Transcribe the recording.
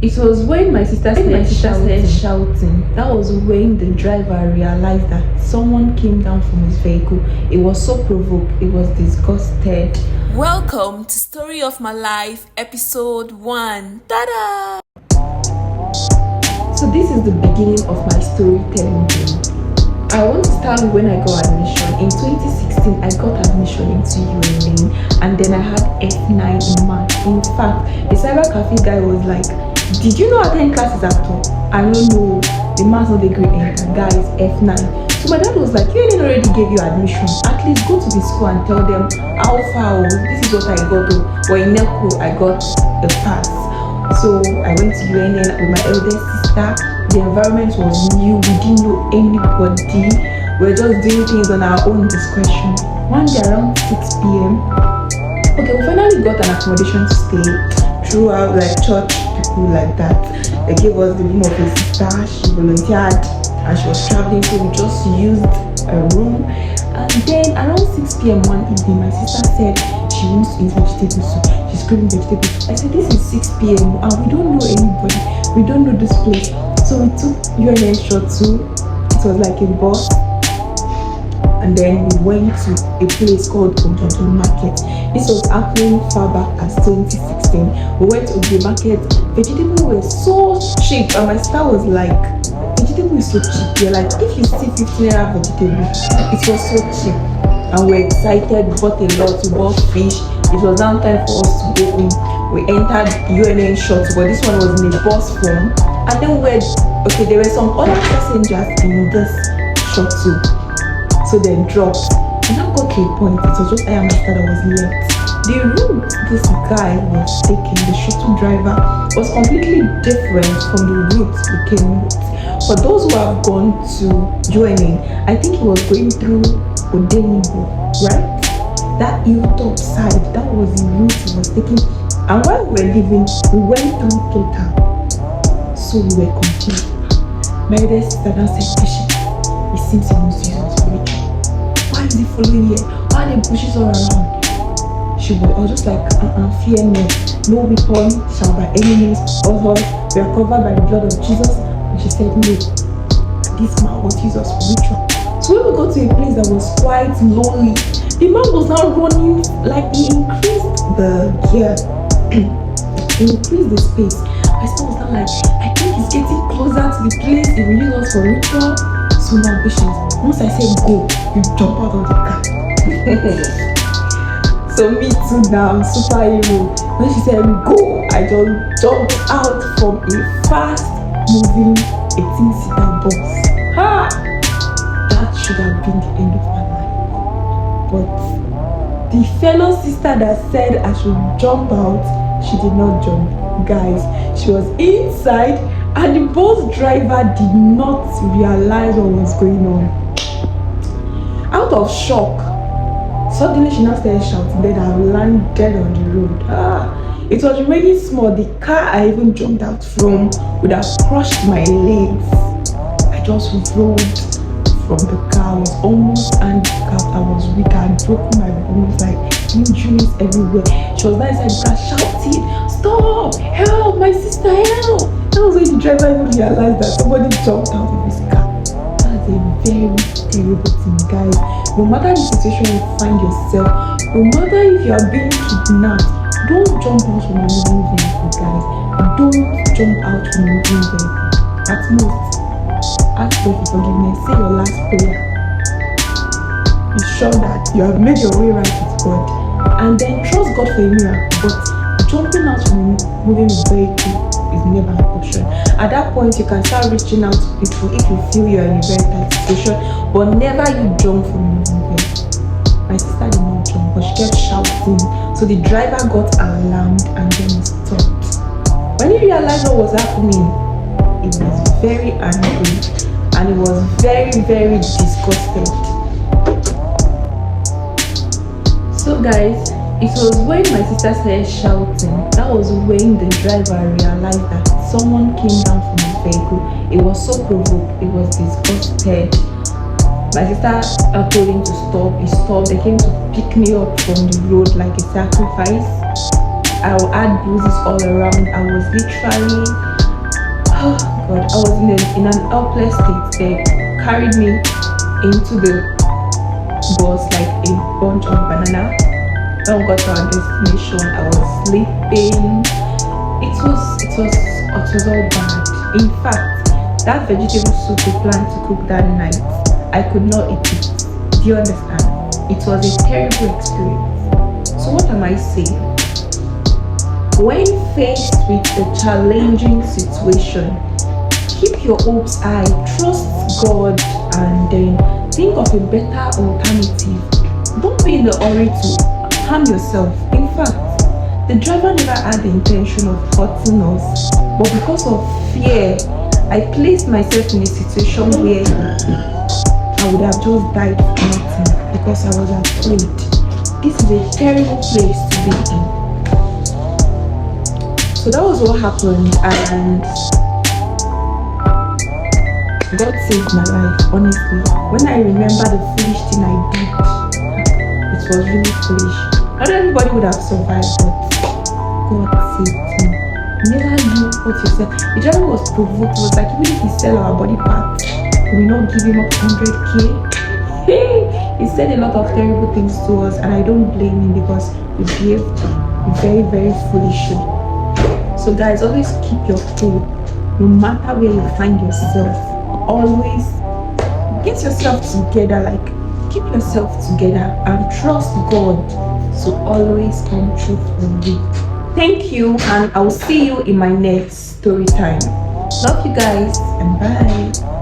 It was when my sister started shouting. That was when the driver realized that someone came down from his vehicle. It was so provoked. It was disgusted. Welcome to Story of My Life, Episode 1. Ta-da! So this is the beginning of my storytelling journey. I want to start when I got admission. In 2016, I got admission into UNN, and then I had F9 in March. In fact, the cyber cafe guy was like, "Did you know attend classes at all?" I don't know. The math's not a great enter. Guys, F9. So my dad was like, "UNN already gave you admission. At least go to the school and tell them how far. This is what I got. But in NECO, I got a pass." So I went to UNN with my eldest sister. The environment was new. We didn't know anybody. We were just doing things on our own discretion. One day around 6 p.m. Okay, we finally got an accommodation to stay throughout, like church people like that. They gave us the room of a sister. She volunteered and she was traveling, so we just used a room. And then around 6 p.m. one evening, my sister said she wants to eat vegetable soup. She's craving vegetable soup. I said, "This is 6 p.m. and we don't know anybody. We don't know this place." So we took UNN short too. It was like a bus. And then we went to a place called Ojojo Market. This was happening far back as 2016. We went to the market. Vegetables were so cheap, and my sister was like, "Vegetable is so cheap." You're like, if you see 15 naira vegetable, it was so cheap. And we're excited. We bought a lot. We bought fish. It was now time for us to go in. We entered UNN short, but this one was in a bus form. And then there were some other passengers in this short too. So they dropped. We now got to a point. It was just I and my sister that was left. The route this guy was taking, the shuttle driver, was completely different from the route we came with. For those who have gone to UNN, I think he was going through Odenibo, right? That hilltop side, that was the route he was taking. And while we were leaving, we went through Total. So we were confused. My elder sister now said, "Patient, it seems he wants to use us for ritual. Why is he following here? Why are there bushes all around?" I was just like, "Fear not. No weapon shall by any means hurt us. We are covered by the blood of Jesus." And she said, "No, this man wants to use us for ritual." So when we got to a place that was quite lonely, the man was now running, like he increased the gear. He increased the space. My sister was not like, "I think he's getting closer to the place he will use us for ritual." So now patience. Once I said go, you jump out of the car. So me too now, I'm superhero. When she said go, I just jumped out from a fast moving 18-seater bus. Ha! That should have been the end of my life. But the fellow sister that said I should jump out, she did not jump. Guys, she was inside and the bus driver did not realize what was going on. Out of shock, suddenly she now started shouting. Then I landed on the road. It was raining small. The car I even jumped out from would have crushed my legs. I just rolled from the car. I was almost handicapped. I was weak. I had broken my bones, like injuries everywhere. She was there inside the car shouting, "Stop! Help! My sister, help!" That was when the driver even realized that somebody jumped out of his car. That's a very terrible thing, guys. No matter the situation you find yourself, no matter if you are being kidnapped, don't jump out from a moving vehicle, guys. Don't jump out from a moving vehicle. At most, ask God for forgiveness. Say your last prayer. Be sure that you have made your way right with God. And then trust God for a miracle. But jumping out from a moving vehicle is never an option. At that point, you can start reaching out to people if you feel you're in a very tight situation. But never you jump from a moving vehicle. My sister did not jump, but she kept shouting. So the driver got alarmed and then he stopped. When he realized what was happening, he was very angry and he was very, very disgusted. So guys, it was when my sister started shouting, that was when the driver realized that someone came down from his vehicle. It was so provoked, it was disgusted. My sister told him to stop. He stopped. They came to pick me up from the road like a sacrifice. I had bruises all around. I was literally, oh God, I was in an helpless state. They carried me into the bus like a bunch of banana. When we got to our destination, I was sleeping. It was all bad. In fact, that vegetable soup we planned to cook that night, I could not eat it. Do you understand? It was a terrible experience. So what am I saying? When faced with a challenging situation, keep your hopes high, trust God, and then think of a better alternative. Don't be in a hurry to harm yourself. In fact, the driver never had the intention of hurting us, but because of fear, I placed myself in a situation where I would have just died of nothing because I was afraid. This is a terrible place to be in. So that was what happened, and God saved my life, honestly. When I remember the foolish thing I did, it was really foolish. Not everybody would have survived, but God saved me. Never knew what you said. The driver was provoked. It was like, even if we sell our body parts, we will not give him up 100k. He said a lot of terrible things to us, and I don't blame him because we behaved very, very foolishly. So guys, always keep your cool. No matter where you find yourself, always get yourself together. Like, keep yourself together and trust God to always come true for you. Thank you, and I'll see you in my next story time. Love you guys, and bye.